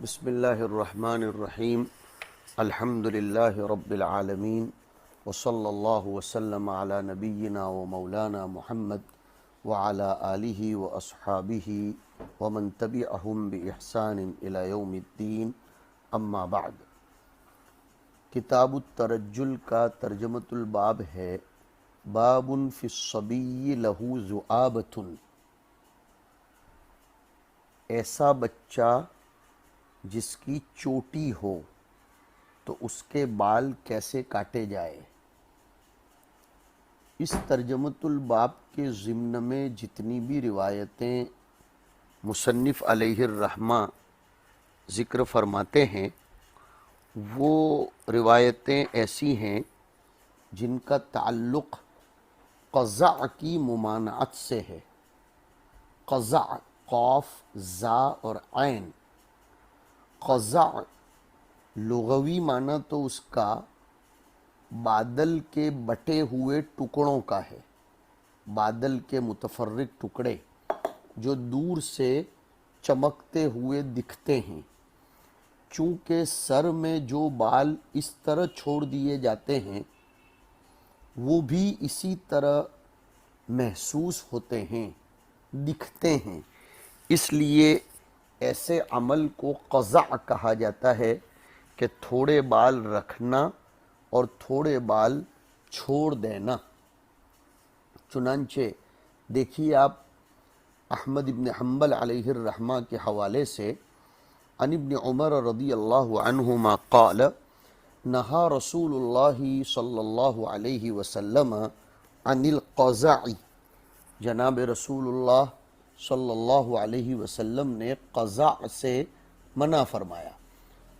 بسم اللہ الرحمن الرحیم الحمد للہ رب العالمین وصلی اللہ وسلم علی نبینا و مولانا محمد وعلی آلہ و اصحابہ ومن تبعہم بإحسان الی یوم الدین اما بعد۔ کتاب الترجل کا ترجمۃ الباب ہے باب فی الصبی لہ ذؤابۃ، ایسا بچہ جس کی چوٹی ہو تو اس کے بال کیسے کاٹے جائے۔ اس ترجمۃ الباب کے ضمن میں جتنی بھی روایتیں مصنف علیہ الرحمہ ذکر فرماتے ہیں وہ روایتیں ایسی ہیں جن کا تعلق قزع کی ممانعت سے ہے۔ قزع، قاف، زا اور عین۔ قزع لغوی معنی تو اس کا بادل کے بٹے ہوئے ٹکڑوں کا ہے، بادل کے متفرق ٹکڑے جو دور سے چمکتے ہوئے دکھتے ہیں۔ چونکہ سر میں جو بال اس طرح چھوڑ دیے جاتے ہیں وہ بھی اسی طرح محسوس ہوتے ہیں، دکھتے ہیں، اس لیے ایسے عمل کو قزع کہا جاتا ہے کہ تھوڑے بال رکھنا اور تھوڑے بال چھوڑ دینا۔ چنانچہ دیکھیے آپ احمد ابن حنبل علیہ الرحمہ کے حوالے سے عن ابن عمر رضی اللہ عنہما قال نہا رسول اللہ صلی اللہ علیہ وسلم عن القزع، جناب رسول اللہ صلی اللہ علیہ وسلم نے قزع سے منع فرمایا،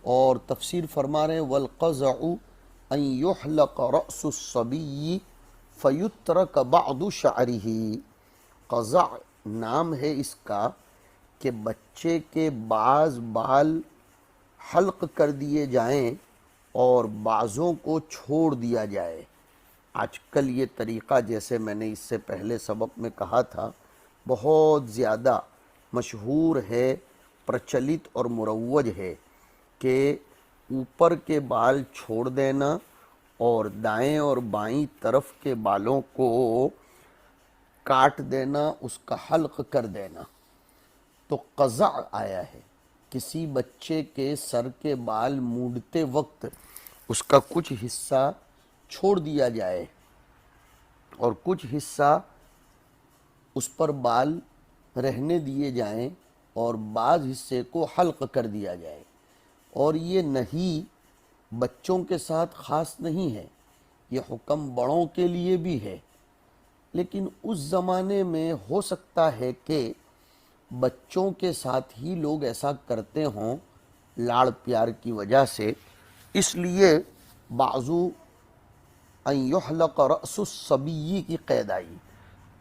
اور تفسیر فرما رہے ہیں والقزع ان یحلق رأس الصبی فیترک بعض شعرہ۔ قزع نام ہے اس کا کہ بچے کے بعض بال حلق کر دیے جائیں اور بعضوں کو چھوڑ دیا جائے۔ آج کل یہ طریقہ، جیسے میں نے اس سے پہلے سبق میں کہا تھا، بہت زیادہ مشہور ہے، پرچلت اور مروج ہے کہ اوپر کے بال چھوڑ دینا اور دائیں اور بائیں طرف کے بالوں کو کاٹ دینا، اس کا حلق کر دینا۔ تو قزع آیا ہے کسی بچے کے سر کے بال مونڈتے وقت اس کا کچھ حصہ چھوڑ دیا جائے اور کچھ حصہ اس پر بال رہنے دیے جائیں اور بعض حصے کو حلق کر دیا جائے۔ اور یہ نہیں بچوں کے ساتھ خاص نہیں ہے، یہ حکم بڑوں کے لیے بھی ہے، لیکن اس زمانے میں ہو سکتا ہے کہ بچوں کے ساتھ ہی لوگ ایسا کرتے ہوں لاڑ پیار کی وجہ سے، اس لیے بعضو ان یحلق رأس الصبی کی قید آئی۔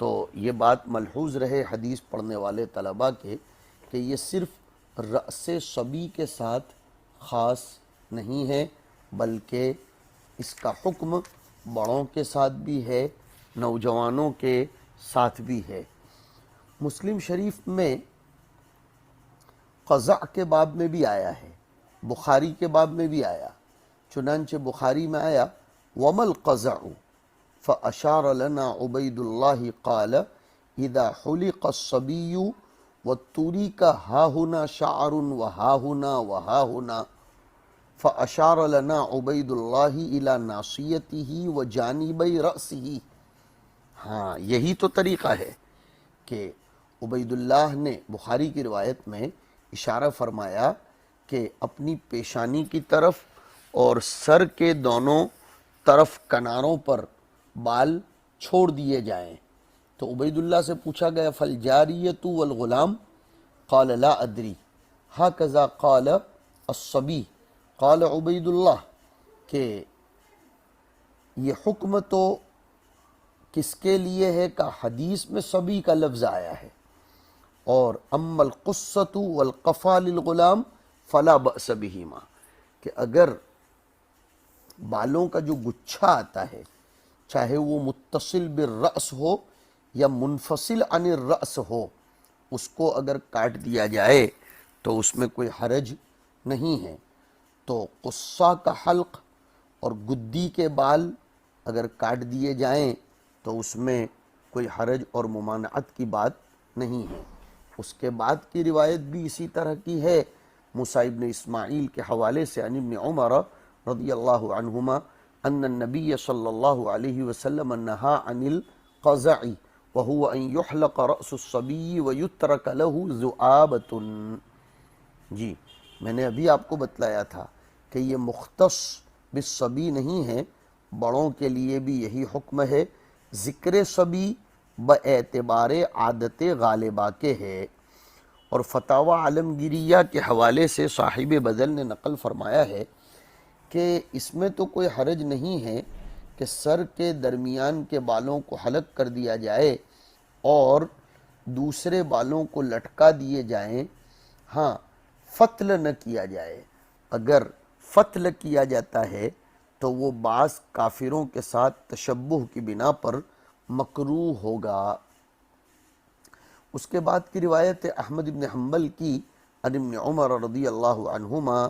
تو یہ بات ملحوظ رہے حدیث پڑھنے والے طلباء کے کہ یہ صرف رأس صبی کے ساتھ خاص نہیں ہے، بلکہ اس کا حکم بڑوں کے ساتھ بھی ہے، نوجوانوں کے ساتھ بھی ہے۔ مسلم شریف میں قزع کے باب میں بھی آیا ہے، بخاری کے باب میں بھی آیا۔ چنانچہ بخاری میں آیا وَمَا الْقَزَعُ فَأَشَارَ لَنَا عُبَيْدُ اللَّهِ قَالَ إِذَا حُلِقَ الصَّبِيُّ وَتُرِكَ هَاهُنَا شَعْرٌ وَهَاهُنَا وَهَاهُنَا فَأَشَارَ لَنَا عُبَيْدُ اللَّهِ إِلَى نَاصِيَتِهِ وَجَانِبَيْ رَأْسِهِ۔ ہاں، یہی تو طریقہ ہے کہ عبید اللہ نے بخاری کی روایت میں اشارہ فرمایا کہ اپنی پیشانی کی طرف اور سر کے دونوں طرف کناروں پر بال چھوڑ دیے جائیں۔ تو عبید اللہ سے پوچھا گیا فالجاریۃ والغلام قال لا ادری ہکذا قال الصبی، قال عبید اللہ کہ یہ حکم تو کس کے لیے ہے کہ حدیث میں صبی کا لفظ آیا ہے، اور اما القصۃ والقفا للغلام فلا بأس بہما، کہ اگر بالوں کا جو گچھا آتا ہے چاہے وہ متصل بالرأس ہو یا منفصل عن الرأس ہو، اس کو اگر کاٹ دیا جائے تو اس میں کوئی حرج نہیں ہیں۔ تو قصہ کا حلق اور گدی کے بال اگر کاٹ دیے جائیں تو اس میں کوئی حرج اور ممانعت کی بات نہیں ہے۔ اس کے بعد کی روایت بھی اسی طرح کی ہے، موسیٰ ابن اسماعیل کے حوالے سے عن ابن عمر رضی اللہ عنہما ان النبی صلی اللہ علیہ وسلم نہا عن القزع وهو ان يحلق رأس الصبی ويترک له ذؤابۃ۔ جی میں نے ابھی آپ کو بتلایا تھا کہ یہ مختص بالصبی نہیں ہے، بڑوں کے لیے بھی یہی حکم ہے۔ ذکر صبی باعتبار عادت غالبہ کے ہے۔ اور فتاوی عالمگیریہ کے حوالے سے صاحب بدل نے نقل فرمایا ہے کہ اس میں تو کوئی حرج نہیں ہے کہ سر کے درمیان کے بالوں کو حلق کر دیا جائے اور دوسرے بالوں کو لٹکا دیے جائیں، ہاں فتل نہ کیا جائے۔ اگر فتل کیا جاتا ہے تو وہ بعض کافروں کے ساتھ تشبہ کی بنا پر مکروہ ہوگا۔ اس کے بعد کی روایت احمد بن حنبل کی عن ابن عمر رضی اللہ عنہما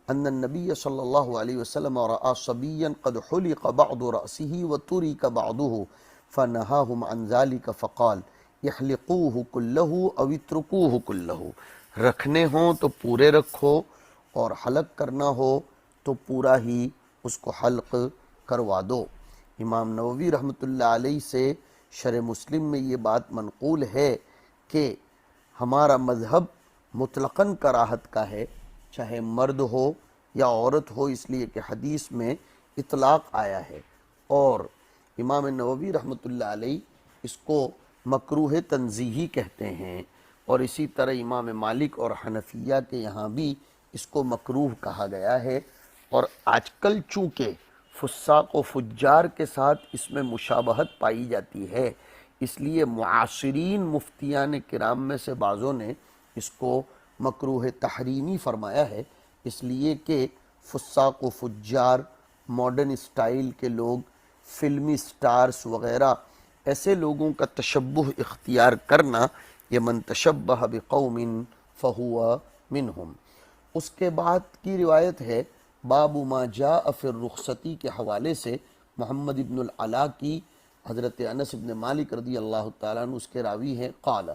ان النبی صلی اللہ علیہ وسلم رأى صبیا قد حلق بعض رأسه وترك بعضه فنهاهم عن ذلك فقال احلقوه كله او اتركوه كله، رکھنے ہوں تو پورے رکھو اور حلق کرنا ہو تو پورا ہی اس کو حلق کروا دو۔ امام نووی رحمۃ اللہ علیہ سے شرح مسلم میں یہ بات منقول ہے کہ ہمارا مذہب مطلقاً کراہت کا ہے، چاہے مرد ہو یا عورت ہو، اس لیے کہ حدیث میں اطلاق آیا ہے۔ اور امام نووی رحمۃ اللہ علیہ اس کو مکروہ تنزیہی کہتے ہیں، اور اسی طرح امام مالک اور حنفیہ کے یہاں بھی اس کو مکروہ کہا گیا ہے۔ اور آج کل چونکہ فساق و فجار کے ساتھ اس میں مشابہت پائی جاتی ہے، اس لیے معاصرین مفتیان کرام میں سے بعضوں نے اس کو مکروہ تحریمی فرمایا ہے، اس لیے کہ فساق و فجار، ماڈرن اسٹائل کے لوگ، فلمی سٹارز وغیرہ ایسے لوگوں کا تشبہ اختیار کرنا، یہ من تشبہ بقوم فہو منہم۔ اس کے بعد کی روایت ہے باب ما جاء فی الرخصتی کے حوالے سے محمد ابن العلا کی، حضرت انس ابن مالک رضی اللہ تعالیٰ عنہ اس کے راوی ہیں، قال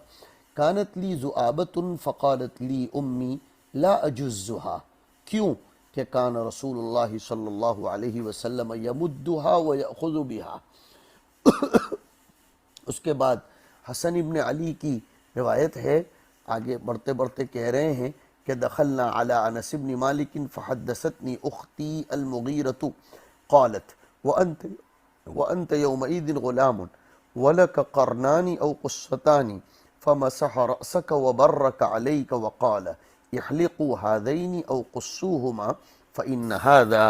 کانت لی ذؤابۃ فقالت لی امی لا اجزها، کیوں کہ کان رسول اللہ صلی اللہ علیہ وسلم یمدها ویأخذ بها۔ اس کے بعد حسن ابن علی کی روایت ہے، آگے بڑھتے بڑھتے کہہ رہے ہیں کہ دخلنا علی انس بن مالک فحدثتنی اختی المغیرۃ قالت وانت یومئذ غلام ولک قرنان او قصتان فمسح رأسک وبرک علیک وقال احلقوا هذین او قصوهما فإن هذا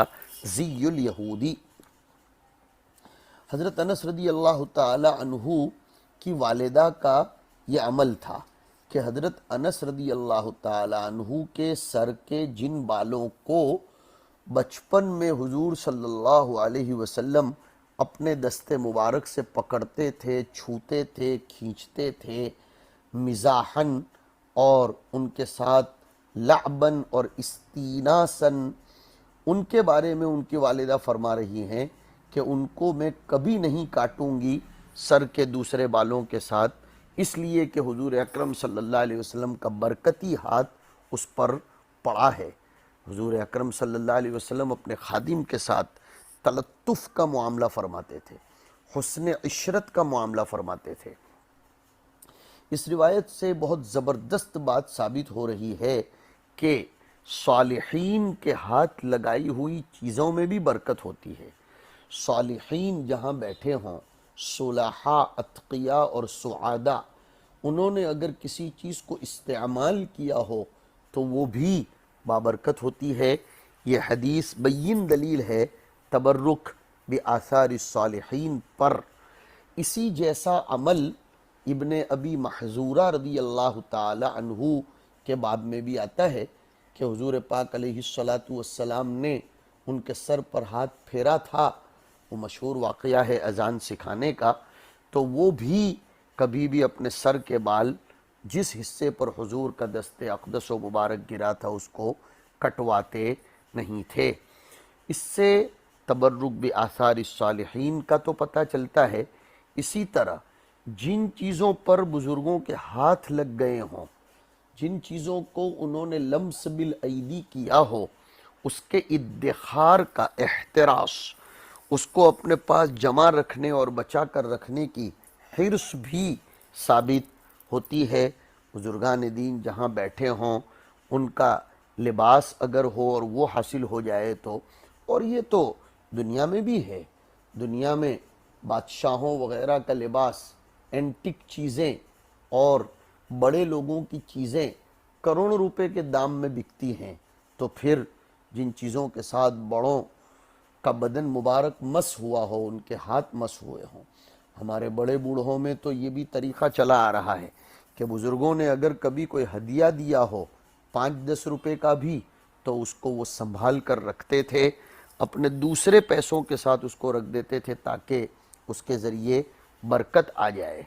زی الیہودی۔ حضرت انس رضی اللہ تعالی عنہ کی والدہ کا یہ عمل تھا کہ حضرت انس رضی اللہ تعالی عنہ کے سر کے جن بالوں کو بچپن میں حضور صلی اللہ علیہ وسلم اپنے دست مبارک سے پکڑتے تھے، چھوتے تھے، کھینچتے تھے، مزاحن اور ان کے ساتھ لعبن اور استیناسن، ان کے بارے میں ان کی والدہ فرما رہی ہیں کہ ان کو میں کبھی نہیں کاٹوں گی سر کے دوسرے بالوں کے ساتھ، اس لیے کہ حضور اکرم صلی اللہ علیہ وسلم کا برکتی ہاتھ اس پر پڑا ہے۔ حضور اکرم صلی اللہ علیہ وسلم اپنے خادم کے ساتھ تلطف کا معاملہ فرماتے تھے، حسن عشرت کا معاملہ فرماتے تھے۔ اس روایت سے بہت زبردست بات ثابت ہو رہی ہے کہ صالحین کے ہاتھ لگائی ہوئی چیزوں میں بھی برکت ہوتی ہے۔ صالحین جہاں بیٹھے ہوں، صلحاء، اتقیاء اور سعادہ، انہوں نے اگر کسی چیز کو استعمال کیا ہو تو وہ بھی بابرکت ہوتی ہے۔ یہ حدیث بین دلیل ہے تبرک بآثار الصالحین پر۔ اسی جیسا عمل ابن ابی محذورہ رضی اللہ تعالی عنہ کے باب میں بھی آتا ہے کہ حضور پاک علیہ السلام نے ان کے سر پر ہاتھ پھیرا تھا، وہ مشہور واقعہ ہے اذان سکھانے کا، تو وہ بھی کبھی بھی اپنے سر کے بال جس حصے پر حضور کا دست اقدس و مبارک گرا تھا اس کو کٹواتے نہیں تھے۔ اس سے تبرک بآثار الصالحین کا تو پتہ چلتا ہے، اسی طرح جن چیزوں پر بزرگوں کے ہاتھ لگ گئے ہوں، جن چیزوں کو انہوں نے لمس بالایدی کیا ہو، اس کے ادخار کا احتراس، اس کو اپنے پاس جمع رکھنے اور بچا کر رکھنے کی حرص بھی ثابت ہوتی ہے۔ بزرگان دین جہاں بیٹھے ہوں، ان کا لباس اگر ہو اور وہ حاصل ہو جائے تو، اور یہ تو دنیا میں بھی ہے، دنیا میں بادشاہوں وغیرہ کا لباس، اینٹک چیزیں اور بڑے لوگوں کی چیزیں کروڑوں روپے کے دام میں بکتی ہیں، تو پھر جن چیزوں کے ساتھ بڑوں کا بدن مبارک مس ہوا ہو، ان کے ہاتھ مس ہوئے ہوں۔ ہمارے بڑے بوڑھوں میں تو یہ بھی طریقہ چلا آ رہا ہے کہ بزرگوں نے اگر کبھی کوئی ہدیہ دیا ہو 5-10 روپے کا بھی، تو اس کو وہ سنبھال کر رکھتے تھے، اپنے دوسرے پیسوں کے ساتھ اس کو رکھ دیتے تھے تاکہ اس کے ذریعے برکت آ جائے۔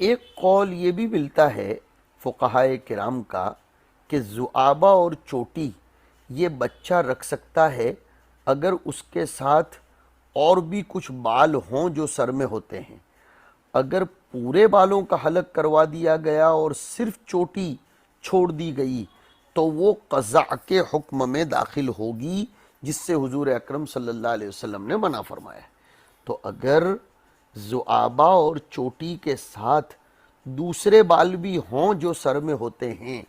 ایک قول یہ بھی ملتا ہے فقہائے کرام کا کہ ذؤابہ اور چوٹی یہ بچہ رکھ سکتا ہے اگر اس کے ساتھ اور بھی کچھ بال ہوں جو سر میں ہوتے ہیں۔ اگر پورے بالوں کا حلق کروا دیا گیا اور صرف چوٹی چھوڑ دی گئی تو وہ قزع کے حکم میں داخل ہوگی، جس سے حضور اکرم صلی اللہ علیہ وسلم نے منع فرمایا ہے۔ تو اگر ذؤابہ اور چوٹی کے ساتھ دوسرے بال بھی ہوں جو سر میں ہوتے ہیں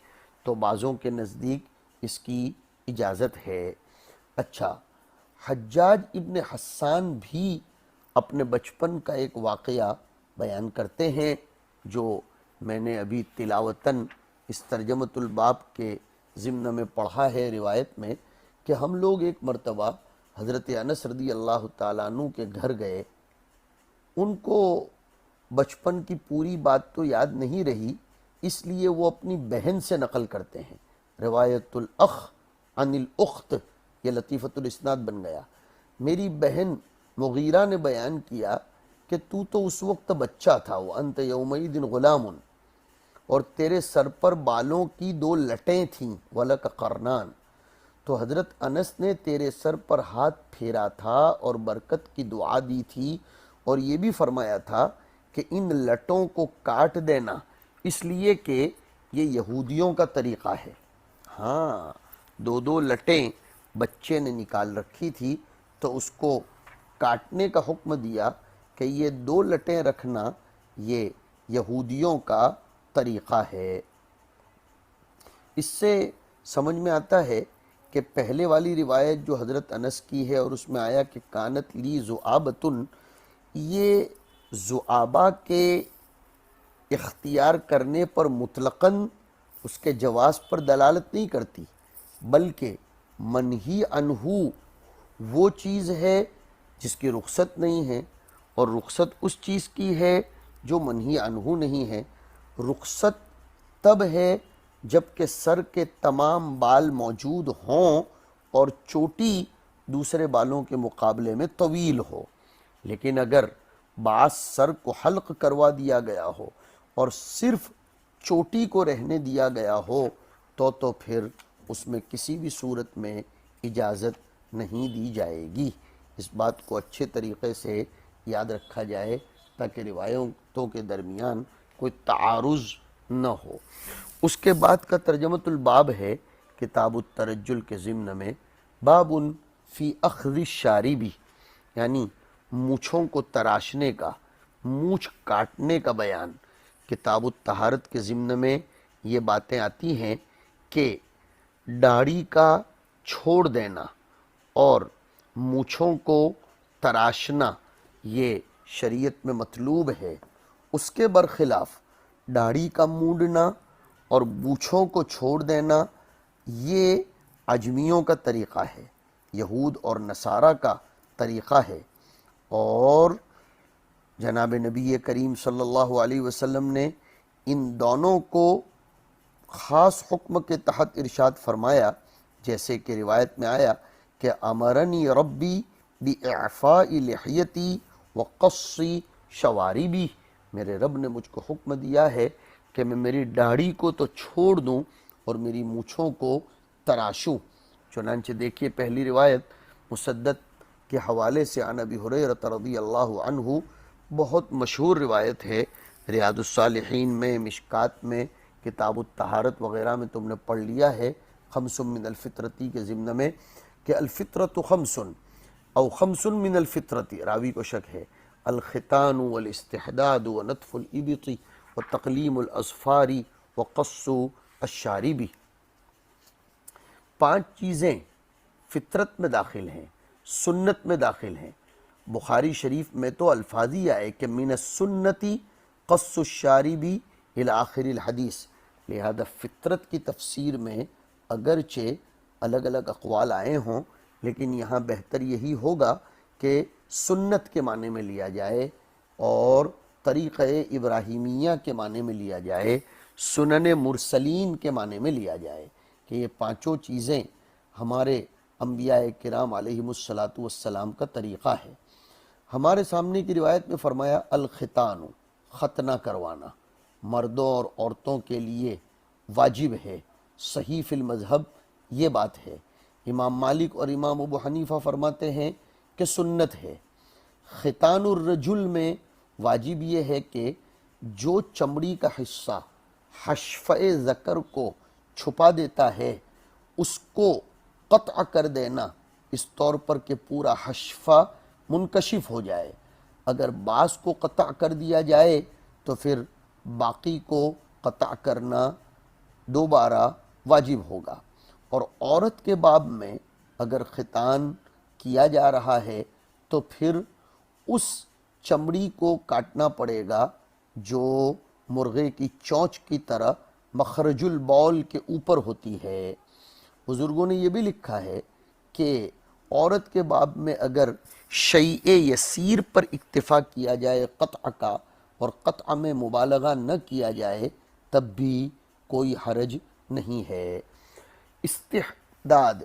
تو بعضوں کے نزدیک اس کی اجازت ہے۔ اچھا، حجاج ابن حسان بھی اپنے بچپن کا ایک واقعہ بیان کرتے ہیں جو میں نے ابھی تلاوتاً اس ترجمۃ الباب کے ضمن میں پڑھا ہے روایت میں، کہ ہم لوگ ایک مرتبہ حضرت انس رضی اللہ تعالیٰ عنہ کے گھر گئے۔ ان کو بچپن کی پوری بات تو یاد نہیں رہی، اس لیے وہ اپنی بہن سے نقل کرتے ہیں۔ روایت الاخ عن الاخت یہ لطیفۃ الاسناد بن گیا۔ میری بہن مغیرہ نے بیان کیا کہ تو اس وقت بچہ تھا، وانت یومئذ غلام، اور تیرے سر پر بالوں کی 2 لٹیں تھیں، ولک قرنان۔ تو حضرت انس نے تیرے سر پر ہاتھ پھیرا تھا اور برکت کی دعا دی تھی، اور یہ بھی فرمایا تھا کہ ان لٹوں کو کاٹ دینا، اس لیے کہ یہ یہودیوں کا طریقہ ہے۔ ہاں، 2 لٹیں بچے نے نکال رکھی تھی تو اس کو کاٹنے کا حکم دیا کہ یہ 2 لٹیں رکھنا یہ یہودیوں کا طریقہ ہے۔ اس سے سمجھ میں آتا ہے کہ پہلے والی روایت جو حضرت انس کی ہے اور اس میں آیا کہ کانت لی ذؤابۃ، یہ ذؤابہ کے اختیار کرنے پر مطلقاً اس کے جواز پر دلالت نہیں کرتی، بلکہ منہی عنہ وہ چیز ہے جس کی رخصت نہیں ہے، اور رخصت اس چیز کی ہے جو منہی عنہ نہیں ہے۔ رخصت تب ہے جب کہ سر کے تمام بال موجود ہوں اور چوٹی دوسرے بالوں کے مقابلے میں طویل ہو، لیکن اگر بعض سر کو حلق کروا دیا گیا ہو اور صرف چوٹی کو رہنے دیا گیا ہو تو پھر اس میں کسی بھی صورت میں اجازت نہیں دی جائے گی۔ اس بات کو اچھے طریقے سے یاد رکھا جائے تاکہ روایتوں کے درمیان کوئی تعارض نہ ہو۔ اس کے بعد کا ترجمۃ الباب ہے کتاب الترجل کے ضمن میں، باب فی اخذ الشارب، یعنی مونچھوں کو تراشنے کا، مونچھ کاٹنے کا بیان۔ کتاب الطہارت کے ضمن میں یہ باتیں آتی ہیں کہ داڑھی کا چھوڑ دینا اور مونچھوں کو تراشنا یہ شریعت میں مطلوب ہے۔ اس کے برخلاف داڑھی کا مونڈنا اور مونچھوں کو چھوڑ دینا یہ عجمیوں کا طریقہ ہے، یہود اور نصارہ کا طریقہ ہے، اور جناب نبی کریم صلی اللہ علیہ وسلم نے ان دونوں کو خاص حکم کے تحت ارشاد فرمایا، جیسے کہ روایت میں آیا کہ امرنی ربی باعفاء لحیتی وقص شواربی، میرے رب نے مجھ کو حکم دیا ہے کہ میں میری داڑھی کو تو چھوڑ دوں اور میری مونچھوں کو تراشوں۔ چنانچہ دیکھیے پہلی روایت مسدد کے حوالے سے عن ابی ہریرہ رضی اللہ عنہ، بہت مشہور روایت ہے، ریاض الصالحین میں، مشکات میں، کتاب الطہارت وغیرہ میں تم نے پڑھ لیا ہے، خمس من الفطرتی کے ضمن میں، کہ الفطرۃ خمس او خمس من الفطرتی، راوی کو شک ہے، الختان والاستحداد ونتف الابط وتقلیم الاظفار وقص الشارب۔ 5 چیزیں فطرت میں داخل ہیں، سنت میں داخل ہیں۔ بخاری شریف میں تو الفاظ ہی آئے کہ من السنتی قص الشارب الی آخر الحدیث، لہذا فطرت کی تفسیر میں اگرچہ الگ الگ اقوال آئے ہوں، لیکن یہاں بہتر یہی ہوگا کہ سنت کے معنی میں لیا جائے اور طریقہ ابراہیمیہ کے معنی میں لیا جائے، سنن مرسلین کے معنی میں لیا جائے، کہ یہ 5 چیزیں ہمارے انبیاء کرام علیہم السلام کا طریقہ ہے۔ ہمارے سامنے کی روایت میں فرمایا الختان، ختنہ کروانا مردوں اور عورتوں کے لیے واجب ہے، صحیح فی المذہب یہ بات ہے۔ امام مالک اور امام ابو حنیفہ فرماتے ہیں کہ سنت ہے۔ ختان الرجل میں واجب یہ ہے کہ جو چمڑی کا حصہ حشفۂ ذکر کو چھپا دیتا ہے اس کو قطع کر دینا، اس طور پر کہ پورا حشفہ منکشف ہو جائے۔ اگر بعض کو قطع کر دیا جائے تو پھر باقی کو قطع کرنا دوبارہ واجب ہوگا۔ اور عورت کے باب میں اگر ختان کیا جا رہا ہے تو پھر اس چمڑی کو کاٹنا پڑے گا جو مرغے کی چونچ کی طرح مخرج البول کے اوپر ہوتی ہے۔ بزرگوں نے یہ بھی لکھا ہے کہ عورت کے باب میں اگر شیء یسیر پر اکتفا کیا جائے قطع کا، اور قطع میں مبالغہ نہ کیا جائے، تب بھی کوئی حرج نہیں ہے۔ استحداد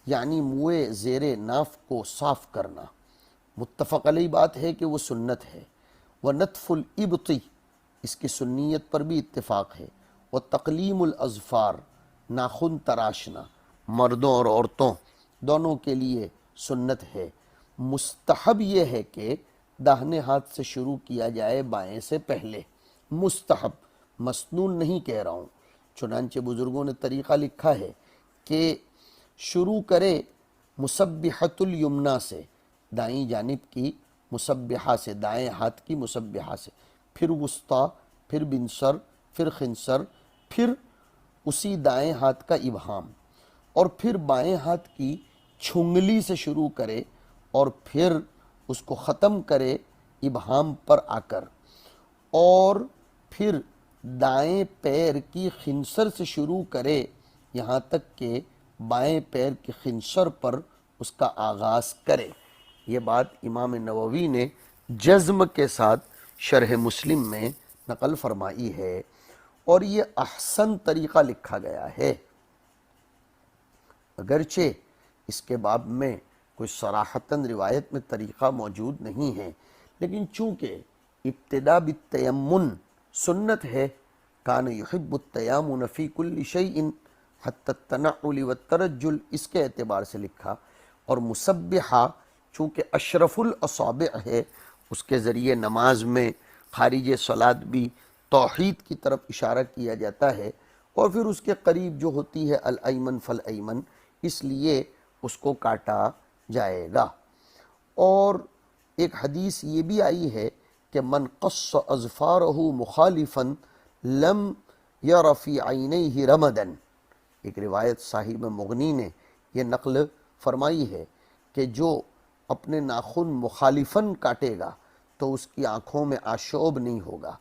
یعنی منہ زیر ناف کو صاف کرنا، متفق علیہ بات ہے کہ وہ سنت ہے۔ وَنَتْفُ الْإِبْطِ، اس کی سنیت پر بھی اتفاق ہے۔ وَتَقْلِيمُ الْأَظْفَارِ، ناخن تراشنا مردوں اور عورتوں دونوں کے لیے سنت ہے۔ مستحب یہ ہے کہ داہنے ہاتھ سے شروع کیا جائے بائیں سے پہلے، مستحب، مسنون نہیں کہہ رہا ہوں۔ چنانچہ بزرگوں نے طریقہ لکھا ہے کہ شروع کرے مسبحۃ الیمنا سے، دائیں جانب کی مسبحہ سے، دائیں ہاتھ کی مسبحہ سے، پھر وسطیٰ، پھر بنسر، پھر خنسر، پھر اسی دائیں ہاتھ کا ابہام، اور پھر بائیں ہاتھ کی چھنگلی سے شروع کرے اور پھر اس کو ختم کرے ابہام پر آ کر، اور پھر دائیں پیر کی خنسر سے شروع کرے یہاں تک کہ بائیں پیر کے خنسر پر اس کا آغاز کرے۔ یہ بات امام نووی نے جزم کے ساتھ شرح مسلم میں نقل فرمائی ہے، اور یہ احسن طریقہ لکھا گیا ہے۔ اگرچہ اس کے باب میں کوئی صراحتاً روایت میں طریقہ موجود نہیں ہے، لیکن چونکہ ابتدا بالتیمن سنت ہے، کان یحب التیامن فی کل شیء حتی التنعل والترجل، اس کے اعتبار سے لکھا۔ اور مسبحہ چونکہ اشرف الاصابع ہے، اس کے ذریعے نماز میں خارج صلاۃ بھی توحید کی طرف اشارہ کیا جاتا ہے، اور پھر اس کے قریب جو ہوتی ہے الایمن فالایمن، اس لیے اس کو کاٹا جائے گا۔ اور ایک حدیث یہ بھی آئی ہے کہ من قص اظفارہ مخالفا لم یر فی عینیہ رمدا، ایک روایت صاحب مغنی نے یہ نقل فرمائی ہے کہ جو اپنے ناخن مخالفاً کاٹے گا تو اس کی آنکھوں میں آشوب نہیں ہوگا۔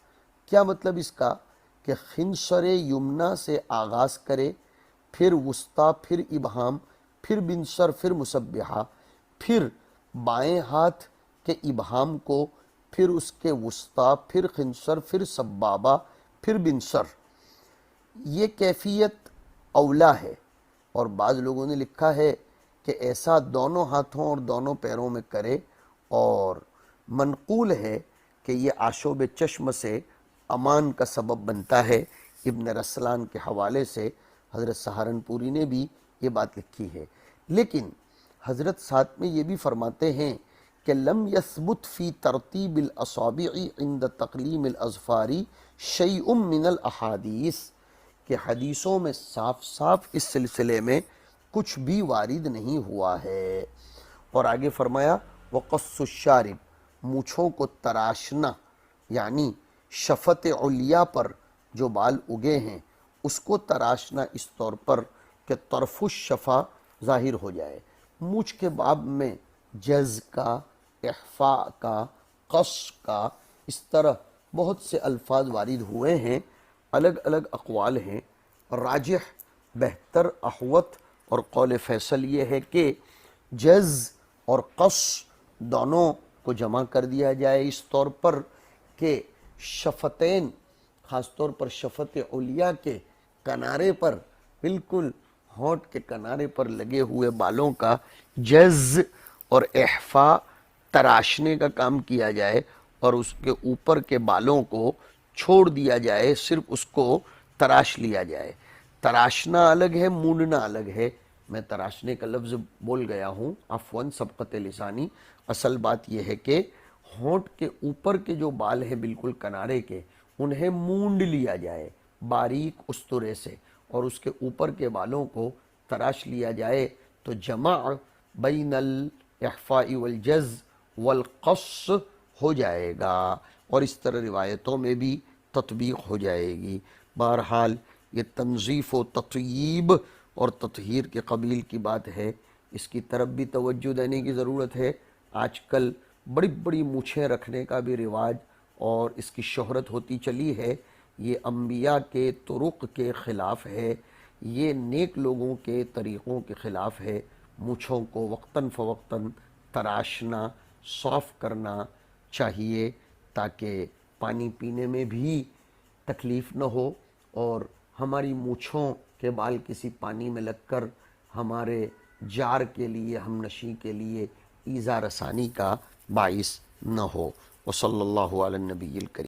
کیا مطلب اس کا؟ کہ خنصر یمنا سے آغاز کرے، پھر وسطیٰ، پھر ابہام، پھر بنسر، پھر مسبحہ، پھر بائیں ہاتھ کے ابہام کو، پھر اس کے وسطیٰ، پھر خنصر، پھر سبابہ، پھر بنسر۔ یہ کیفیت اولا ہے، اور بعض لوگوں نے لکھا ہے کہ ایسا دونوں ہاتھوں اور دونوں پیروں میں کرے، اور منقول ہے کہ یہ آشوب چشم سے امان کا سبب بنتا ہے، ابن رسلان کے حوالے سے حضرت سہارنپوری نے بھی یہ بات لکھی ہے۔ لیکن حضرت ساتھ میں یہ بھی فرماتے ہیں کہ لم یثبت فی ترتیب الاصابع عند تقلیم الاظفار شیء من الاحادیث، کہ حدیثوں میں صاف صاف اس سلسلے میں کچھ بھی وارد نہیں ہوا ہے۔ اور آگے فرمایا وقص الشارب، مونچھوں کو تراشنا، یعنی شفت علیا پر جو بال اگے ہیں اس کو تراشنا اس طور پر کہ طرف الشفا ظاہر ہو جائے۔ مونچھ کے باب میں جز کا، احفاء کا، قص کا، اس طرح بہت سے الفاظ وارد ہوئے ہیں، الگ الگ اقوال ہیں۔ راجح، بہتر، احوط اور قول فیصل یہ ہے کہ جز اور قص دونوں کو جمع کر دیا جائے اس طور پر کہ شفتین، خاص طور پر شفت علیا کے کنارے پر، بالکل ہونٹ کے کنارے پر لگے ہوئے بالوں کا جز اور احفاء تراشنے کا کام کیا جائے، اور اس کے اوپر کے بالوں کو چھوڑ دیا جائے، صرف اس کو تراش لیا جائے۔ تراشنا الگ ہے، مونڈنا الگ ہے۔ میں تراشنے کا لفظ بول گیا ہوں، عفواً سبقت لسانی۔ اصل بات یہ ہے کہ ہونٹ کے اوپر کے جو بال ہیں بالکل کنارے کے، انہیں مونڈ لیا جائے باریک استرے سے، اور اس کے اوپر کے بالوں کو تراش لیا جائے، تو جمع بین الاحفاء والجز والقص ہو جائے گا، اور اس طرح روایتوں میں بھی تطبیق ہو جائے گی۔ بہرحال یہ تنظیف و تطیب اور تطہیر کے قبیل کی بات ہے، اس کی طرف بھی توجہ دینے کی ضرورت ہے۔ آج کل بڑی بڑی مونچھیں رکھنے کا بھی رواج اور اس کی شہرت ہوتی چلی ہے، یہ انبیاء کے طرق کے خلاف ہے، یہ نیک لوگوں کے طریقوں کے خلاف ہے۔ مونچھوں کو وقتاً فوقتاً تراشنا، صاف کرنا چاہیے تاکہ پانی پینے میں بھی تکلیف نہ ہو، اور ہماری مونچھوں کے بال کسی پانی میں لگ کر ہمارے جار کے لیے، ہم نشی کے لیے ایذا رسانی کا باعث نہ ہو۔ وصلی اللہ علی النبی الکریم۔